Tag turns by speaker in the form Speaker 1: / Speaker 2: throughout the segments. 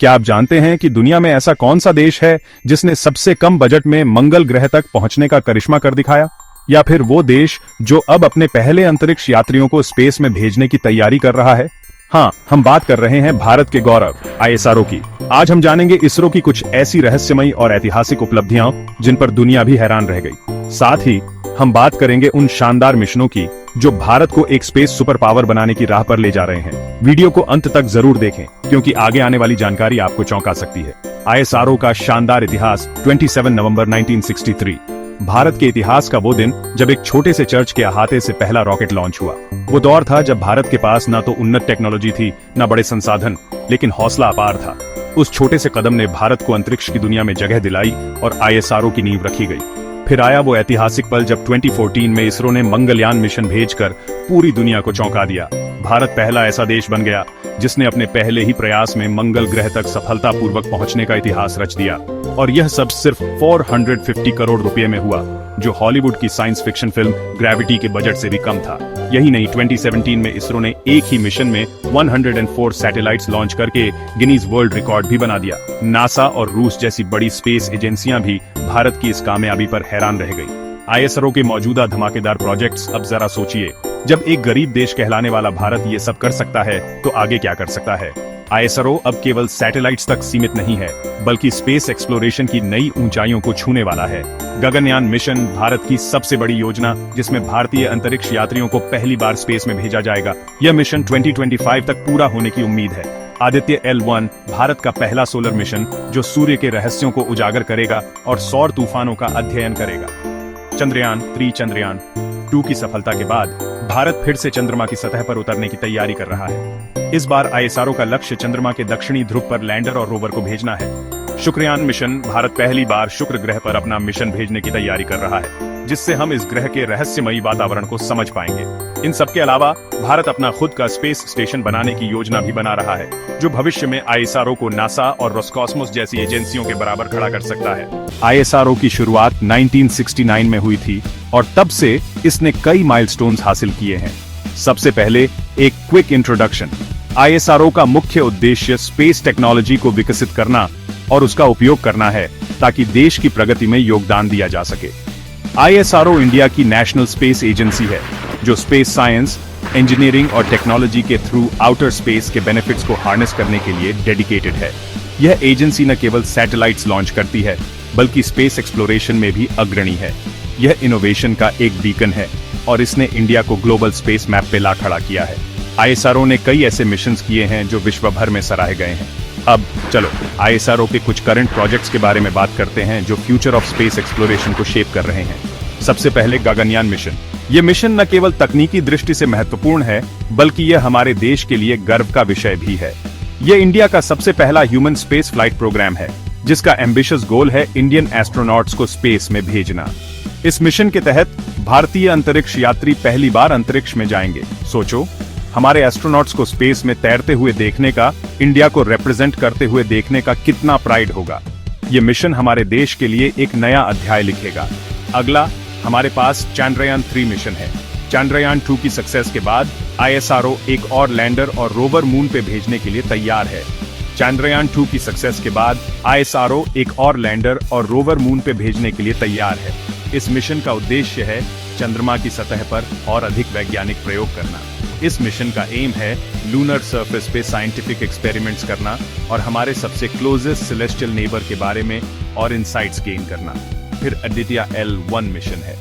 Speaker 1: क्या आप जानते हैं कि दुनिया में ऐसा कौन सा देश है जिसने सबसे कम बजट में मंगल ग्रह तक पहुंचने का करिश्मा कर दिखाया? या फिर वो देश जो अब अपने पहले अंतरिक्ष यात्रियों को स्पेस में भेजने की तैयारी कर रहा है? हाँ, हम बात कर रहे हैं भारत के गौरव आईएसआरओ की। आज हम जानेंगे इसरो की कुछ ऐसी रहस्यमयी और ऐतिहासिक उपलब्धियां जिन पर दुनिया भी हैरान रह गई। साथ ही हम बात करेंगे उन शानदार मिशनों की जो भारत को एक स्पेस सुपर पावर बनाने की राह पर ले जा रहे हैं। वीडियो को अंत तक जरूर देखें क्योंकि आगे आने वाली जानकारी आपको चौंका सकती है। आईएसआरओ का शानदार इतिहास। 27 नवंबर 1963 भारत के इतिहास का वो दिन जब एक छोटे से चर्च के अहाते से पहला रॉकेट लॉन्च हुआ। वो दौर था जब भारत के पास ना तो उन्नत टेक्नोलॉजी थी, ना बड़े संसाधन, लेकिन हौसला अपार था। उस छोटे से कदम ने भारत को अंतरिक्ष की दुनिया में जगह दिलाई और आईएसआरओ की नींव रखी गई। फिर आया वो ऐतिहासिक पल जब 2014 में इसरो ने मंगलयान मिशन भेजकर पूरी दुनिया को चौंका दिया। भारत पहला ऐसा देश बन गया जिसने अपने पहले ही प्रयास में मंगल ग्रह तक सफलतापूर्वक पहुंचने का इतिहास रच दिया। और यह सब सिर्फ 450 करोड़ रुपए में हुआ, जो हॉलीवुड की साइंस फिक्शन फिल्म ग्रेविटी के बजट से भी कम था। यही नहीं, 2017 में इसरो ने एक ही मिशन में 104 सैटेलाइट्स लॉन्च करके गिनीज वर्ल्ड रिकॉर्ड भी बना दिया। नासा और रूस जैसी बड़ी स्पेस एजेंसियां भी भारत की इस कामयाबी पर हैरान रह गई। आईएसआरओ के मौजूदा धमाकेदार प्रोजेक्ट्स, अब जरा सोचिए, जब एक गरीब देश कहलाने वाला भारत ये सब कर सकता है तो आगे क्या कर सकता है। आईएसआरओ अब केवल सैटेलाइट्स तक सीमित नहीं है, बल्कि स्पेस एक्सप्लोरेशन की नई ऊंचाइयों को छूने वाला है। गगनयान मिशन भारत की सबसे बड़ी योजना, जिसमें भारतीय अंतरिक्ष यात्रियों को पहली बार स्पेस में भेजा जाएगा। यह मिशन 2025 तक पूरा होने की उम्मीद है। आदित्य L1 भारत का पहला सोलर मिशन जो सूर्य के रहस्यों को उजागर करेगा और सौर तूफानों का अध्ययन करेगा। चंद्रयान 3 चंद्रयान 2 की सफलता के बाद भारत फिर से चंद्रमा की सतह पर उतरने की तैयारी कर रहा है। इस बार आईएसआरओ का लक्ष्य चंद्रमा के दक्षिणी ध्रुव पर लैंडर और रोवर को भेजना है। शुक्रयान मिशन भारत पहली बार शुक्र ग्रह पर अपना मिशन भेजने की तैयारी कर रहा है, जिससे हम इस ग्रह के रहस्यमयी वातावरण को समझ पाएंगे। इन सबके अलावा भारत अपना खुद का स्पेस स्टेशन बनाने की योजना भी बना रहा है, जो भविष्य में आईएसआरओ को नासा और रोस्कॉस्मोस जैसी एजेंसियों के बराबर खड़ा कर सकता है। आईएसआरओ की शुरुआत 1969 में हुई थी और तब से इसने कई माइलस्टोन्स हासिल किए हैं। सबसे पहले एक क्विक इंट्रोडक्शन। आईएसआरओ का मुख्य उद्देश्य स्पेस टेक्नोलॉजी को विकसित करना और उसका उपयोग करना है ताकि देश की प्रगति में योगदान दिया जा सके। आईएसआरओ इंडिया की नेशनल स्पेस एजेंसी है जो स्पेस साइंस, इंजीनियरिंग और टेक्नोलॉजी के थ्रू आउटर स्पेस के बेनिफिट्स को हार्नेस करने के लिए डेडिकेटेड है। यह एजेंसी न केवल सैटेलाइट्स लॉन्च करती है, बल्कि स्पेस एक्सप्लोरेशन में भी अग्रणी है। यह इनोवेशन का एक बीकन है और इसने इंडिया को ग्लोबल स्पेस मैप पे ला खड़ा किया है। आईएसआरओ ने कई ऐसे मिशंस किए हैं जो विश्व भर में सराहे गए हैं। अब चलो आईएसआरओ के कुछ करंट प्रोजेक्ट्स के बारे में बात करते हैं जो फ्यूचर ऑफ स्पेस एक्सप्लोरेशन को शेप कर रहे हैं। सबसे पहले गगनयान मिशन। ये मिशन न केवल तकनीकी दृष्टि से महत्वपूर्ण है, बल्कि यह हमारे देश के लिए गर्व का विषय भी है। यह इंडिया का सबसे पहला ह्यूमन स्पेस फ्लाइट प्रोग्राम है, जिसका एम्बिशियस गोल है इंडियन एस्ट्रोनॉट्स को स्पेस में भेजना। इस मिशन के तहत भारतीय अंतरिक्ष यात्री पहली बार अंतरिक्ष में जाएंगे। सोचो, हमारे एस्ट्रोनॉट्स को स्पेस में तैरते हुए देखने का, इंडिया को रिप्रेजेंट करते हुए देखने का कितना प्राइड होगा। ये मिशन हमारे देश के लिए एक नया अध्याय लिखेगा। अगला हमारे पास चंद्रयान 3 मिशन है। चंद्रयान 2 की सक्सेस के बाद आईएसआरओ एक और लैंडर और रोवर मून पे भेजने के लिए तैयार है। चंद्रयान 2 की सक्सेस के बाद आईएसआरओ एक और लैंडर और रोवर मून पे भेजने के लिए तैयार है। इस मिशन का उद्देश्य है चंद्रमा की सतह पर और अधिक वैज्ञानिक प्रयोग करना। इस मिशन का एम है लूनर सरफेस पे साइंटिफिक एक्सपेरिमेंट्स करना और हमारे सबसे क्लोजेस्ट सेलेस्टियल नेबर के बारे में और इनसाइट्स गेन करना। फिर आदित्य L1 मिशन है।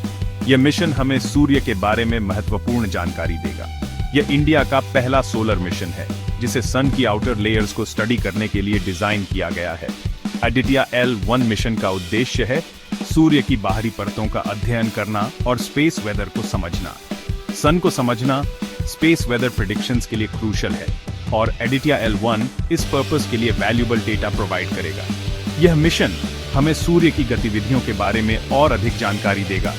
Speaker 1: यह मिशन हमें सूर्य के बारे में महत्वपूर्ण जानकारी देगा। यह इंडिया का पहला सोलर मिशन है जिसे सन की आउटर लेयर्स को स्टडी करने के लिए डिजाइन किया गया है। आदित्य L1 मिशन का उद्देश्य है सूर्य की बाहरी परतों का अध्ययन करना और स्पेस वेदर को समझना। सन को समझना स्पेस वेदर प्रेडिक्शंस के लिए क्रूशल है और आदित्य L1 इस पर्पस के लिए वैल्यूएबल डेटा प्रोवाइड करेगा। यह मिशन हमें सूर्य की गतिविधियों के बारे में और अधिक जानकारी देगा।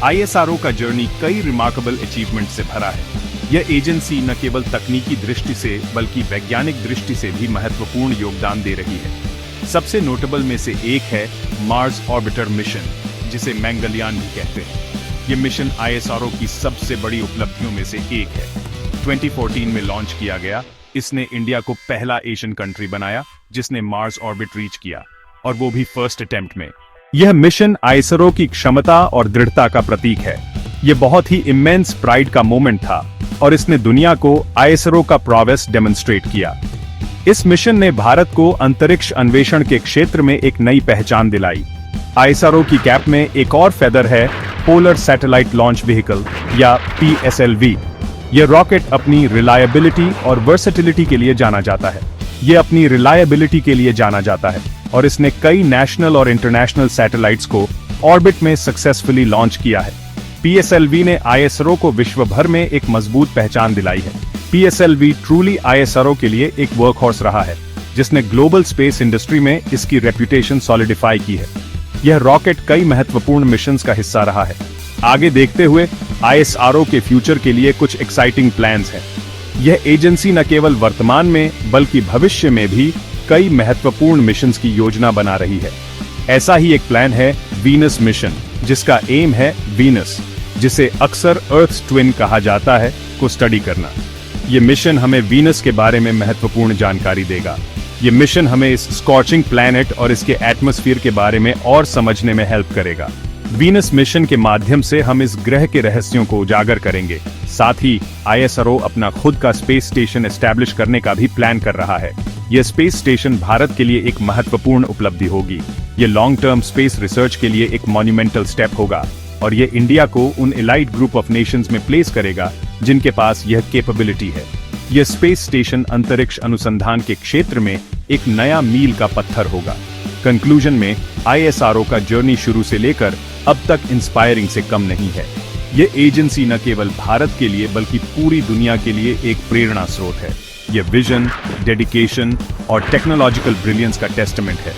Speaker 1: आईएसआरओ का जर्नी कई रिमार्केबल अचीवमेंट से भरा है। यह एजेंसी न केवल तकनीकी दृष्टि से बल्कि वैज्ञानिक दृष्टि से भी महत्वपूर्ण योगदान दे रही है। सबसे नोटेबल में से एक है मार्स ऑर्बिटर मिशन, जिसे मंगलयान भी कहते हैं। यह मिशन आईएसआरओ की सबसे बड़ी उपलब्धियों में से एक है। 2014 में लॉन्च किया गया इसने इंडिया को पहला एशियन कंट्री बनाया जिसने मार्स ऑर्बिट रीच किया, और वो भी फर्स्ट अटेम्प्ट में। यह मिशन आईएसआरओ की क्षमता और दृढ़ता का प्रतीक है। यह बहुत ही इमेंस प्राइड का मोमेंट था और इसने दुनिया को आईएसआरओ का प्रोग्रेस डेमोन्स्ट्रेट किया। इस मिशन ने भारत को अंतरिक्ष अन्वेषण के क्षेत्र में एक नई पहचान दिलाई। आईएसआरओ की कैप में एक और फेदर है पोलर सैटेलाइट लॉन्च व्हीकल या PSLV। यह रॉकेट अपनी रिलायबिलिटी और वर्सेटिलिटी के लिए जाना जाता है। यह अपनी रिलायबिलिटी के लिए जाना जाता है और इसने कई नेशनल और इंटरनेशनल सैटेलाइट्स को ऑर्बिट में सक्सेसफुली लॉन्च किया है। PSLV ने आईएसआरओ को विश्व भर में एक मजबूत पहचान दिलाई है। PSLV ट्रूली आईएसआरओ के लिए एक वर्कहॉर्स रहा है, जिसने ग्लोबल स्पेस इंडस्ट्री में इसकी रेप्यूटेशन सॉलिडिफाई की है। यह रॉकेट कई महत्वपूर्ण मिशंस का हिस्सा रहा है। आगे देखते हुए आईएसआरओ के फ्यूचर के लिए कुछ एक्साइटिंग प्लान्स हैं। यह एजेंसी न केवल वर्तमान में बल्कि भविष्य में भी कई महत्वपूर्ण मिशंस की योजना बना रही है। ऐसा ही एक प्लान है वीनस मिशन, जिसका एम है वीनस, जिसे अक्सर अर्थ ट्विन कहा जाता है, को स्टडी करना। यह मिशन हमें वीनस के बारे में महत्वपूर्ण जानकारी देगा। यह मिशन हमें इस स्कॉर्चिंग प्लैनेट और इसके एटमॉस्फेयर के बारे में और समझने में हेल्प करेगा। वीनस मिशन के माध्यम से हम इस ग्रह के रहस्यों को उजागर करेंगे। साथ ही आईएसआरओ अपना खुद का स्पेस स्टेशन एस्टैब्लिश करने का भी प्लान कर रहा है। यह स्पेस स्टेशन भारत के लिए एक महत्वपूर्ण उपलब्धि होगी। यह लॉन्ग टर्म स्पेस रिसर्च के लिए एक मॉन्यूमेंटल स्टेप होगा और यह इंडिया को उन एलाइट ग्रुप ऑफ नेशंस में प्लेस करेगा जिनके पास यह कैपेबिलिटी है। यह स्पेस स्टेशन अंतरिक्ष अनुसंधान के क्षेत्र में एक नया मील का पत्थर होगा। कंक्लूजन में आईएसआरओ का जर्नी शुरू से लेकर अब तक इंस्पायरिंग से कम नहीं है। यह एजेंसी न केवल भारत के लिए बल्कि पूरी दुनिया के लिए एक प्रेरणा स्रोत है। यह विजन, डेडिकेशन और टेक्नोलॉजिकल ब्रिलियंस का टेस्टमेंट है।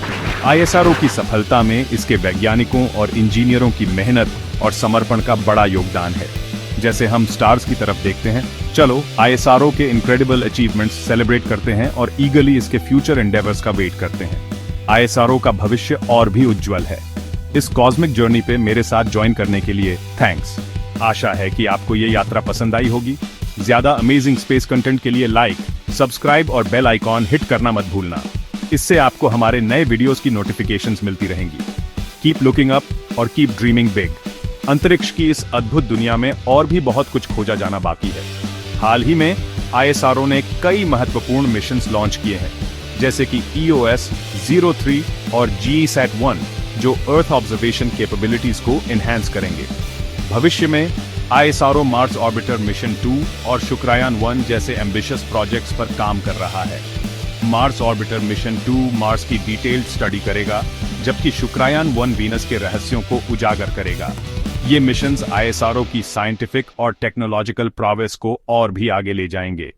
Speaker 1: आईएसआरओ की सफलता में इसके वैज्ञानिकों और इंजीनियरों की मेहनत और समर्पण का बड़ा योगदान है। जैसे हम स्टार्स की तरफ देखते हैं, चलो आईएसआरओ के इनक्रेडिबल अचीवमेंट्स सेलिब्रेट करते हैं और ईगरली इसके फ्यूचर एंडेवर्स का वेट करते हैं। आईएसआरओ का भविष्य और भी उज्जवल है। इस कॉस्मिक जर्नी पे मेरे साथ ज्वाइन करने के लिए थैंक्स। आशा है कि आपको ये यात्रा पसंद आई होगी। ज्यादा अमेजिंग स्पेस कंटेंट के लिए लाइक, सब्सक्राइब और बेल आइकॉन हिट करना मत भूलना। इससे आपको हमारे नए वीडियोस की नोटिफिकेशंस मिलती रहेंगी। कीप लुकिंग अप और कीप ड्रीमिंग बिग। अंतरिक्ष की इस अद्भुत दुनिया में और भी बहुत कुछ खोजा जाना बाकी है। हाल ही में आईएसआरओ ने कई महत्वपूर्ण मिशंस लॉन्च किए हैं, जैसे कि EOS-03 और GESAT-1, जो अर्थ ऑब्जर्वेशन कैपेबिलिटीज को एनहांस करेंगे। भविष्य में आईएसआरओ मार्स ऑर्बिटर मिशन 2 और शुक्रायान 1 जैसे एम्बिशियस प्रोजेक्ट्स पर काम कर रहा है। मार्स ऑर्बिटर मिशन 2 मार्स की डिटेल्ड स्टडी करेगा, जबकि शुक्रायान 1 वीनस के रहस्यों को उजागर करेगा। ये मिशंस आईएसआरओ की साइंटिफिक और टेक्नोलॉजिकल प्रोग्रेस को और भी आगे ले जाएंगे।